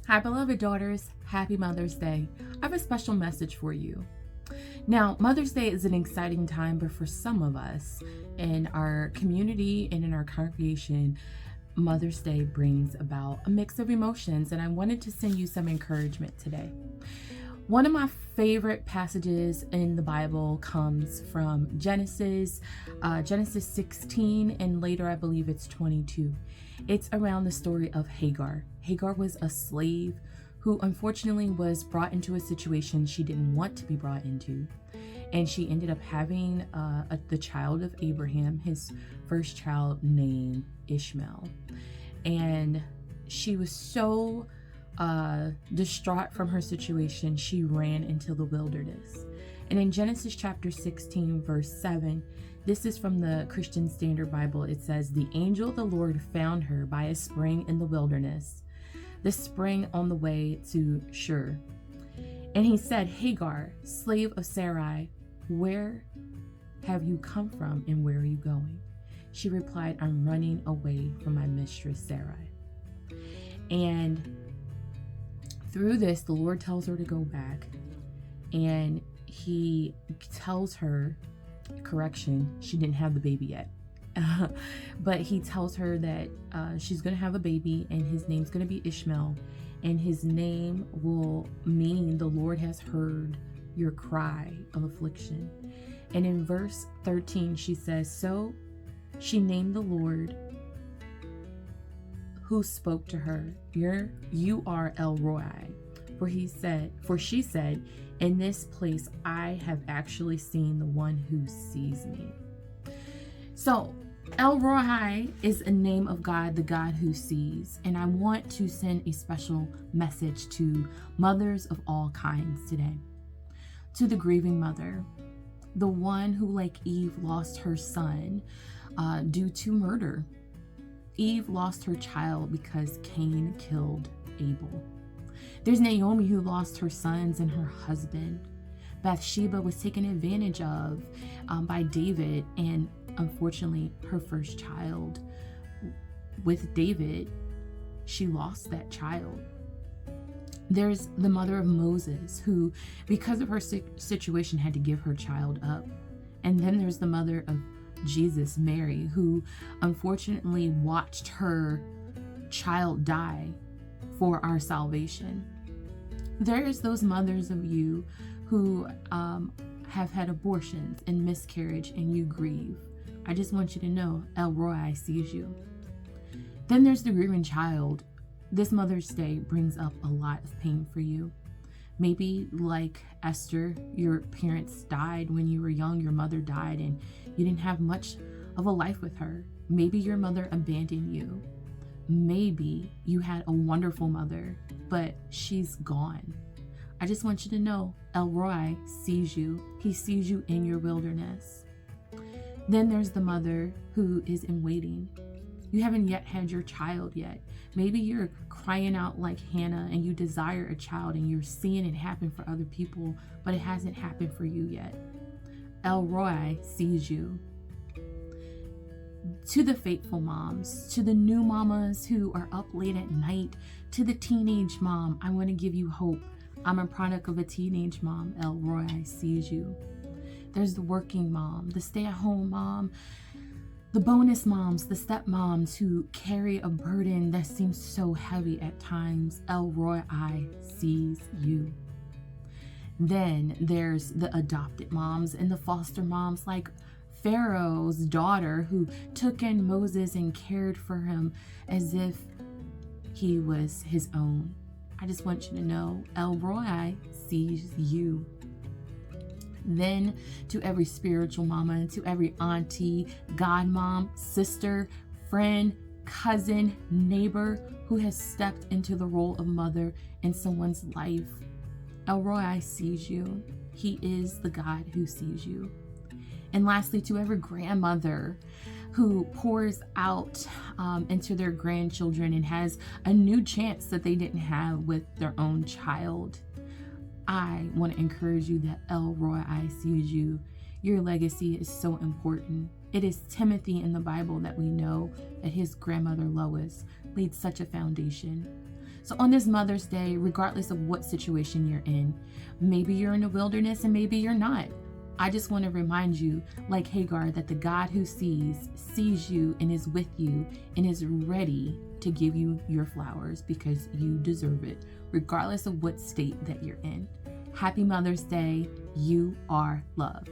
Hi, beloved daughters. Happy Mother's Day. I have a special message for you. Now, Mother's Day is an exciting time, but for some of us in our community and in our congregation, Mother's Day brings about a mix of emotions, and I wanted to send you some encouragement today. One of my favorite passages in the Bible comes from Genesis 16, and later I believe it's 22. It's around the story of Hagar. Hagar was a slave who unfortunately was brought into a situation she didn't want to be brought into. And she ended up having the child of Abraham, his first child, named Ishmael. And she was so distraught from her situation, she ran into the wilderness. And in Genesis chapter 16, verse 7, this is from the Christian Standard Bible. It says, "The angel of the Lord found her by a spring in the wilderness, the spring on the way to Shur. And he said, 'Hagar, slave of Sarai, where have you come from and where are you going?' She replied, 'I'm running away from my mistress Sarai.'" And through this, the Lord tells her to go back, and he tells her, correction, she didn't have the baby yet. But he tells her that she's going to have a baby, and his name's going to be Ishmael, and his name will mean the Lord has heard your cry of affliction. And in verse 13, she says, "So she named the Lord who spoke to her, you are El Roi. For she said, 'In this place I have actually seen the one who sees me.'" So El Roi is a name of God, the God who sees. And I want to send a special message to mothers of all kinds today. To the grieving mother, the one who, like Eve, lost her son due to murder. Eve lost her child because Cain killed Abel. There's Naomi, who lost her sons and her husband. Bathsheba was taken advantage of by David, and unfortunately, her first child with David, she lost that child. There's the mother of Moses, who, because of her situation, had to give her child up. And then there's the mother of Jesus, Mary, who unfortunately watched her child die for our salvation. There's those mothers of you who have had abortions and miscarriage, and you grieve. I just want you to know El Roi sees you. Then there's the grieving child. This Mother's Day brings up a lot of pain for you. Maybe like Esther, your parents died when you were young, your mother died, and you didn't have much of a life with her. Maybe your mother abandoned you. Maybe you had a wonderful mother, but she's gone. I just want you to know El Roi sees you. He sees you in your wilderness. Then there's the mother who is in waiting. You haven't yet had your child yet. Maybe you're crying out like Hannah and you desire a child and you're seeing it happen for other people, but it hasn't happened for you yet. El Roi sees you. To the faithful moms, to the new mamas who are up late at night, to the teenage mom, I want to give you hope. I'm a product of a teenage mom. El Roi sees you. There's the working mom, the stay-at-home mom, the bonus moms, the stepmoms who carry a burden that seems so heavy at times. El Roi sees you. Then there's the adopted moms and the foster moms, like Pharaoh's daughter, who took in Moses and cared for him as if he was his own. I just want you to know El Roi sees you. Then to every spiritual mama, to every auntie, godmom, sister, friend, cousin, neighbor who has stepped into the role of mother in someone's life, El Roi sees you. He is the God who sees you. And lastly, to every grandmother who pours out into their grandchildren and has a new chance that they didn't have with their own child, I want to encourage you that El Roi sees you. Your legacy is so important. It is Timothy in the Bible that we know that his grandmother Lois laid such a foundation. So on this Mother's Day, regardless of what situation you're in, maybe you're in the wilderness and maybe you're not. I just want to remind you, like Hagar, that the God who sees you and is with you and is ready to give you your flowers because you deserve it, regardless of what state that you're in. Happy Mother's Day. You are loved.